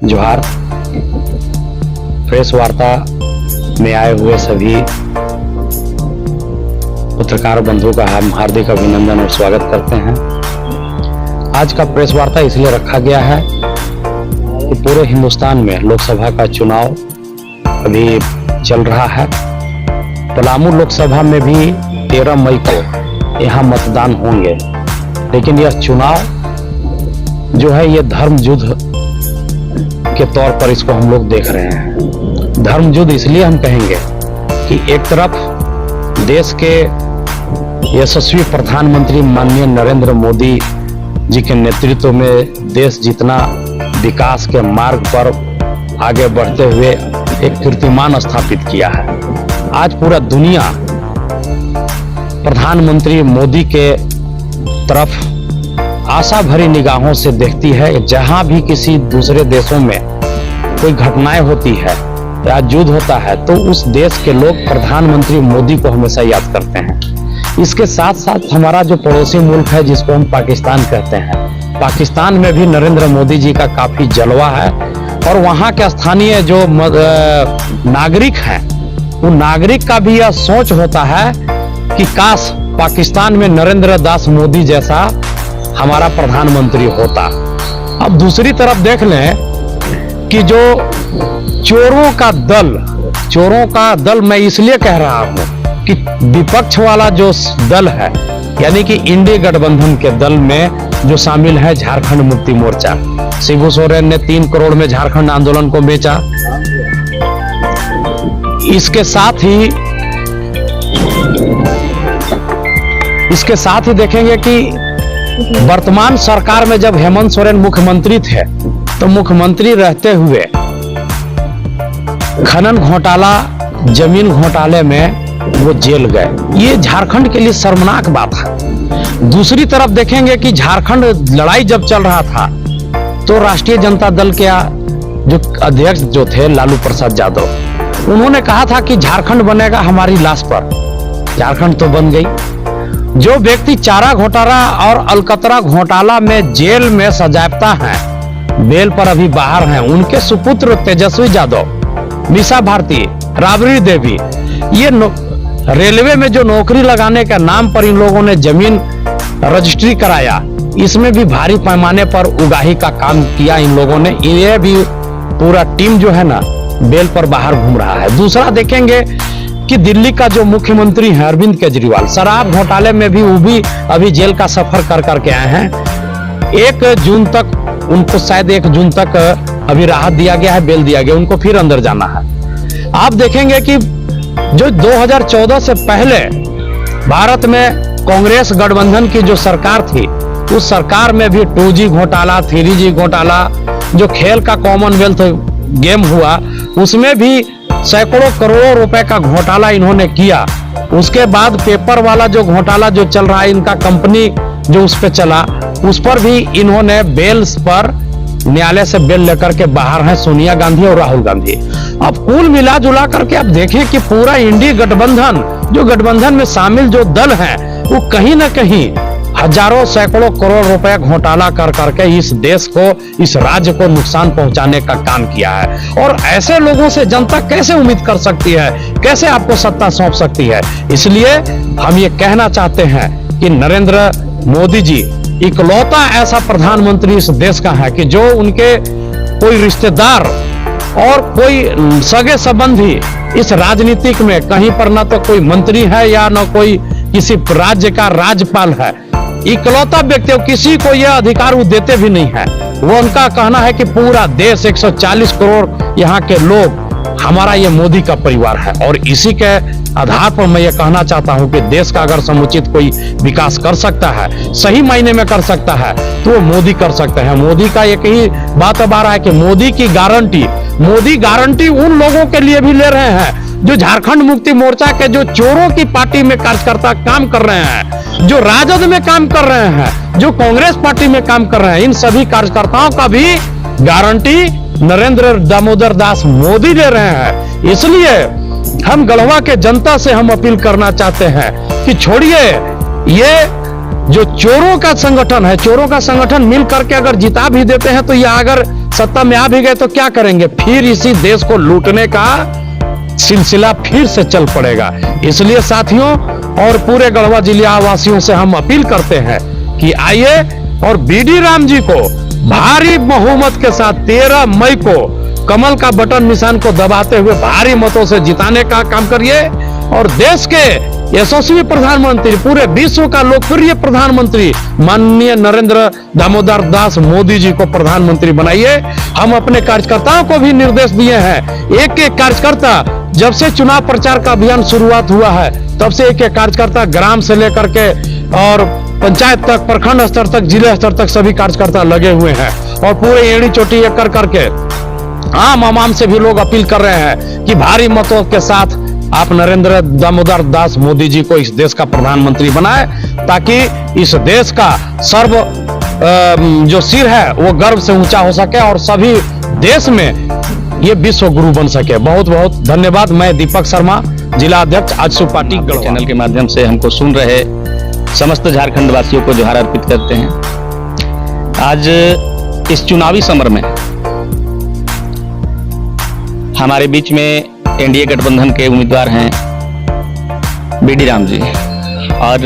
जोहार। प्रेस वार्ता में आए हुए सभी पत्रकार बंधुओं का हम हार्दिक अभिनंदन और स्वागत करते हैं। आज का प्रेस वार्ता इसलिए रखा गया है कि पूरे हिंदुस्तान में लोकसभा का चुनाव अभी चल रहा है। पलामू लोकसभा में भी 13 मई को यहाँ मतदान होंगे, लेकिन यह चुनाव जो है ये धर्म युद्ध के तौर पर इसको हम लोग देख रहे हैं। धर्म युद्ध इसलिए हम कहेंगे कि एक तरफ देश के यशस्वी प्रधानमंत्री माननीय नरेंद्र मोदी जी के नेतृत्व में देश जितना विकास के मार्ग पर आगे बढ़ते हुए एक कीर्तिमान स्थापित किया है। आज पूरा दुनिया प्रधानमंत्री मोदी के तरफ आशा भरी निगाहों से देखती है। जहां भी किसी दूसरे देशों में कोई घटनाएं होती है या युद्ध होता है तो उस देश के लोग प्रधानमंत्री मोदी को हमेशा याद करते हैं। इसके साथ साथ हमारा जो पड़ोसी मुल्क है जिसको हम पाकिस्तान कहते हैं, पाकिस्तान में भी नरेंद्र मोदी जी का काफी जलवा है और वहां के स्थानीय जो नागरिक हैं उन नागरिक का भी यह सोच होता है कि काश पाकिस्तान में नरेंद्र दास मोदी जैसा हमारा प्रधानमंत्री होता। अब दूसरी तरफ देख लें कि जो चोरों का दल मैं इसलिए कह रहा हूं कि विपक्ष वाला जो दल है यानी कि इंडी गठबंधन के दल में जो शामिल है झारखंड मुक्ति मोर्चा, शिबू सोरेन ने 3 करोड़ में झारखंड आंदोलन को बेचा। इसके साथ ही देखेंगे कि वर्तमान सरकार में जब हेमंत सोरेन मुख्यमंत्री थे तो मुख्यमंत्री रहते हुए खनन घोटाला, जमीन घोटाले में वो जेल गए। ये झारखंड के लिए शर्मनाक बात है। दूसरी तरफ देखेंगे कि झारखंड लड़ाई जब चल रहा था तो राष्ट्रीय जनता दल के जो अध्यक्ष जो थे लालू प्रसाद यादव, उन्होंने कहा था कि झारखंड बनेगा हमारी लाश पर। झारखंड तो बन गई। जो व्यक्ति चारा घोटाला और अलकतरा घोटाला में जेल में सजाता है, बेल पर अभी बाहर हैं, उनके सुपुत्र तेजस्वी यादव, मीसा भारती, राबड़ी देवी, ये रेलवे में जो नौकरी लगाने के नाम पर इन लोगों ने जमीन रजिस्ट्री कराया, इसमें भी भारी पैमाने पर उगाही का काम किया इन लोगों ने। ये भी पूरा टीम जो है ना बेल पर बाहर घूम रहा है। दूसरा देखेंगे कि दिल्ली का जो मुख्यमंत्री है अरविंद केजरीवाल, शराब घोटाले में भी वो भी अभी जेल का सफर कर करके आए हैं। 1 जून तक उनको शायद 1 जून तक अभी राहत दिया गया है, बेल दिया गया, उनको फिर अंदर जाना है। आप देखेंगे कि जो 2014 से पहले भारत में कांग्रेस गठबंधन की जो सरकार थी, उस सरकार में भी 2G घोटाला, 3G घोटाला, जो खेल का कॉमनवेल्थ गेम हुआ उसमें भी सैकड़ों करोड़ों रुपए का घोटाला इन्होंने किया। उसके बाद पेपर वाला जो घोटाला जो चल रहा है, इनका कंपनी जो उस पे चला, उस पर भी इन्होंने बेल पर न्यायालय से बेल लेकर के बाहर हैं सोनिया गांधी और राहुल गांधी। अब कुल मिला जुला करके आप देखें कि पूरा इंडी गठबंधन, जो गठबंधन में शामिल जो दल हैं, वो कहीं ना कहीं हजारों सैकड़ों करोड़ रुपए घोटाला कर करके इस देश को, इस राज्य को नुकसान पहुंचाने का काम किया है। और ऐसे लोगों से जनता कैसे उम्मीद कर सकती है, कैसे आपको सत्ता सौंप सकती है? इसलिए हम ये कहना चाहते हैं कि नरेंद्र मोदी जी इकलौता ऐसा प्रधानमंत्री इस देश का है कि जो उनके कोई रिश्तेदार और कोई सगे संबंधी इस राजनीतिक में कहीं पर ना तो कोई मंत्री है या ना कोई किसी राज्य का राज्यपाल है। इकलौता व्यक्ति, किसी को यह अधिकार वो देते भी नहीं है। वो उनका कहना है कि पूरा देश 140 करोड़ यहाँ के लोग हमारा ये मोदी का परिवार है। और इसी के आधार पर मैं ये कहना चाहता हूं कि देश का अगर समुचित कोई विकास कर सकता है, सही मायने में कर सकता है, तो वो मोदी कर सकते हैं। मोदी का एक ही बात अब आ रहा है कि मोदी गारंटी उन लोगों के लिए भी ले रहे हैं जो झारखंड मुक्ति मोर्चा के जो चोरों की पार्टी में कार्यकर्ता काम कर रहे हैं, जो राजद में काम कर रहे हैं, जो कांग्रेस पार्टी में काम कर रहे हैं, इन सभी कार्यकर्ताओं का भी गारंटी नरेंद्र दामोदर दास मोदी दे रहे हैं। इसलिए हम गढ़वा के जनता से हम अपील करना चाहते हैं कि छोड़िए ये जो चोरों का संगठन है, चोरों का संगठन मिल करके अगर जिता भी देते हैं तो ये अगर सत्ता में आ भी गए तो क्या करेंगे, फिर इसी देश को लूटने का सिलसिला फिर से चल पड़ेगा। इसलिए साथियों और पूरे गढ़वा जिला वासियों से हम अपील करते हैं कि आइए और बीडी राम जी को भारी बहुमत के साथ 13 मई को कमल का बटन निशान को दबाते हुए भारी मतों से जिताने का काम करिए और देश के यशस्वी प्रधानमंत्री, पूरे विश्व का लोकप्रिय प्रधानमंत्री माननीय नरेंद्र दामोदर दास मोदी जी को प्रधानमंत्री बनाइए। हम अपने कार्यकर्ताओं को भी निर्देश दिए हैं, एक एक कार्यकर्ता, जब से चुनाव प्रचार का अभियान शुरुआत हुआ है तब से एक एक कार्यकर्ता ग्राम से लेकर के और पंचायत तक, प्रखंड स्तर तक, जिले स्तर तक सभी कार्यकर्ता लगे हुए हैं और पूरे एड़ी चोटी एक कर करके आम आवाम से भी लोग अपील कर रहे हैं कि भारी मतों के साथ आप नरेंद्र दामोदर दास मोदी जी को इस देश का प्रधानमंत्री बनाए, ताकि इस देश का सर्व जो सिर है वो गर्व से ऊंचा हो सके और सभी देश में ये विश्व गुरु बन सके। बहुत बहुत धन्यवाद। मैं दीपक शर्मा, जिला अध्यक्ष आजसू पार्टी गढ़वा। चैनल के माध्यम से हमको सुन रहे समस्त झारखंड वासियों को जोहार अर्पित करते हैं। आज इस चुनावी समर में हमारे बीच में एनडीए गठबंधन के उम्मीदवार हैं बीडी राम जी, और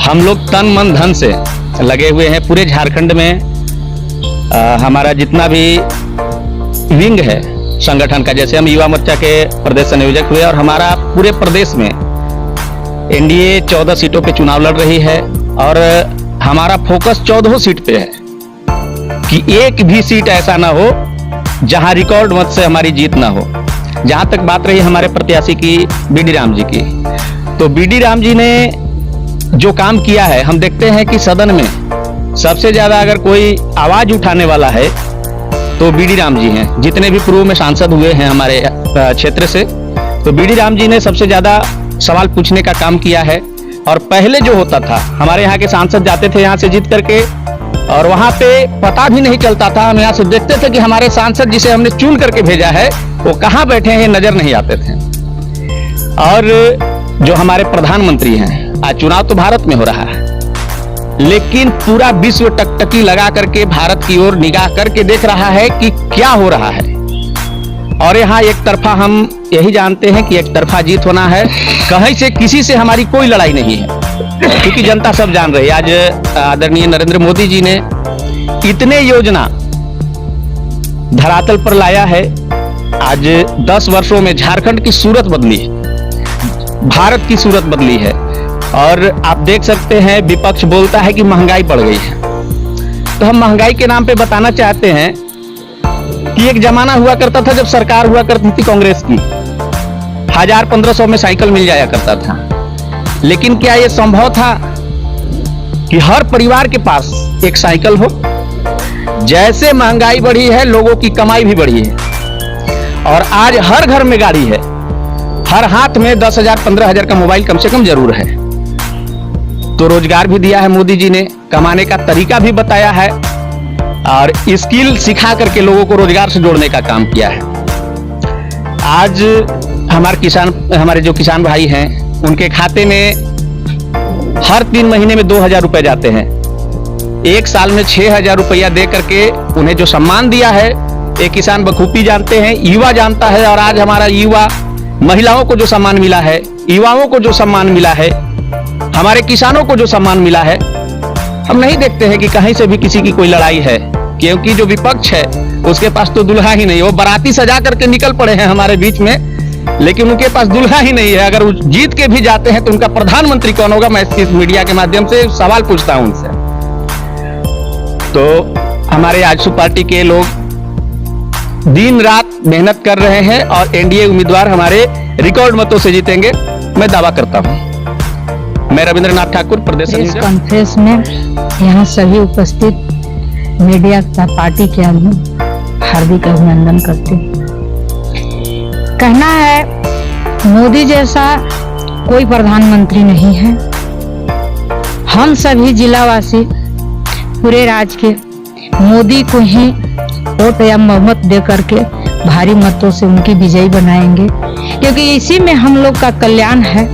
हम लोग तन मन धन से लगे हुए हैं। पूरे झारखंड में हमारा जितना भी विंग है संगठन का, जैसे हम युवा मोर्चा के प्रदेश संयोजक हुए और हमारा पूरे प्रदेश में एनडीए 14 सीटों पे चुनाव लड़ रही है और हमारा फोकस 14 सीट पे है कि एक भी सीट ऐसा ना हो जहां रिकॉर्ड मत से हमारी जीत ना हो। जहां तक बात रही हमारे प्रत्याशी की बीडी राम जी की, तो बीडी राम जी ने जो काम किया है, हम देखते हैं कि सदन में सबसे ज्यादा अगर कोई आवाज उठाने वाला है तो बीडी राम जी हैं। जितने भी पूर्व में सांसद हुए हैं हमारे क्षेत्र से, तो बीडी राम जी ने सबसे ज्यादा सवाल पूछने का काम किया है। और पहले जो होता था, हमारे यहाँ के सांसद जाते थे यहाँ से जीत करके और वहां पे पता भी नहीं चलता था, हम यहाँ से देखते थे कि हमारे सांसद जिसे हमने चुन करके भेजा है वो कहाँ बैठे हैं, नजर नहीं आते थे। और जो हमारे प्रधानमंत्री हैं, आज चुनाव तो भारत में हो रहा है, लेकिन पूरा विश्व टकटकी लगा करके भारत की ओर निगाह करके देख रहा है कि क्या हो रहा है। और यहाँ एक तरफा हम यही जानते हैं कि एक तरफा जीत होना है, कहीं से किसी से हमारी कोई लड़ाई नहीं है, क्योंकि जनता सब जान रही है। आज आदरणीय नरेंद्र मोदी जी ने इतने योजना धरातल पर लाया है। आज 10 वर्षों में झारखंड की सूरत बदली है, भारत की सूरत बदली है। और आप देख सकते हैं विपक्ष बोलता है कि महंगाई बढ़ गई है, तो हम महंगाई के नाम पे बताना चाहते हैं कि एक जमाना हुआ करता था जब सरकार हुआ करती थी कांग्रेस की, 1000-1500 में साइकिल मिल जाया करता था। लेकिन क्या यह संभव था कि हर परिवार के पास एक साइकिल हो? जैसे महंगाई बढ़ी है, लोगों की कमाई भी बढ़ी है और आज हर घर में गाड़ी है, हर हाथ में 10,000-15,000 का मोबाइल कम से कम जरूर है। तो रोजगार भी दिया है मोदी जी ने, कमाने का तरीका भी बताया है और स्किल सिखा करके लोगों को रोजगार से जोड़ने का काम किया है। आज हमारे जो किसान भाई हैं, उनके खाते में हर 3 महीने में 2,000 रुपए जाते हैं। एक साल में 6,000 रुपया दे करके उन्हें जो सम्मान दिया है, एक किसान बखूबी जानते हैं, युवा जानता है। और आज हमारा युवा, महिलाओं को जो सम्मान मिला है, युवाओं को जो सम्मान मिला है, हमारे किसानों को जो सम्मान मिला है, हम नहीं देखते हैं कि कहीं से भी किसी की कोई लड़ाई है, क्योंकि जो विपक्ष है उसके पास तो दुल्हा ही नहीं। वो बाराती सजा करके निकल पड़े हैं हमारे बीच में, लेकिन उनके पास दुल्हा ही नहीं है। अगर वो जीत के भी जाते हैं तो उनका प्रधानमंत्री कौन होगा? मैं इस मीडिया के माध्यम से सवाल पूछता हूं उनसे। तो हमारे आजसू पार्टी के लोग दिन रात मेहनत कर रहे हैं और एनडीए उम्मीदवार हमारे रिकॉर्ड मतों से जीतेंगे, मैं दावा करता हूं। मैं रविंद्रनाथ ठाकुर, प्रदेश कॉन्फ्रेंस में यहाँ सभी उपस्थित मीडिया तथा पार्टी के हार्दिक अभिनंदन करते। कहना है मोदी जैसा कोई प्रधानमंत्री नहीं है। हम सभी जिलावासी पूरे राज्य के मोदी को ही वोट या बहुमत दे करके भारी मतों से उनकी विजयी बनाएंगे, क्योंकि इसी में हम लोग का कल्याण है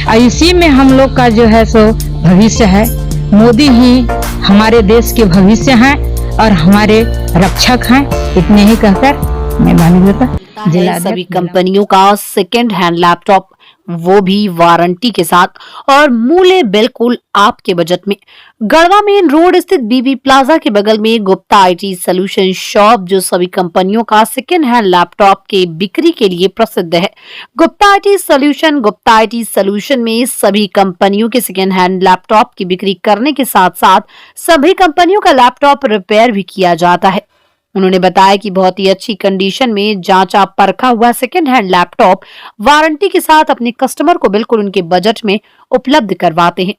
और इसी में हम लोग का जो है सो भविष्य है। मोदी ही हमारे देश के भविष्य हैं और हमारे रक्षक हैं। इतने ही कहकर मैं माननीय जिला सभी कंपनियों का सेकेंड हैंड लैपटॉप, वो भी वारंटी के साथ और मूल्य बिल्कुल आपके बजट में। गढ़वा मेन रोड स्थित बीबी प्लाजा के बगल में गुप्ता आईटी सॉल्यूशन शॉप, जो सभी कंपनियों का सेकेंड हैंड लैपटॉप के बिक्री के लिए प्रसिद्ध है। गुप्ता आईटी सॉल्यूशन में सभी कंपनियों के सेकेंड हैंड लैपटॉप की बिक्री करने के साथ साथ सभी कंपनियों का लैपटॉप रिपेयर भी किया जाता है। उन्होंने बताया कि बहुत ही अच्छी कंडीशन में जांचा परखा हुआ सेकेंड हैंड लैपटॉप वारंटी के साथ अपने कस्टमर को बिल्कुल उनके बजट में उपलब्ध करवाते हैं।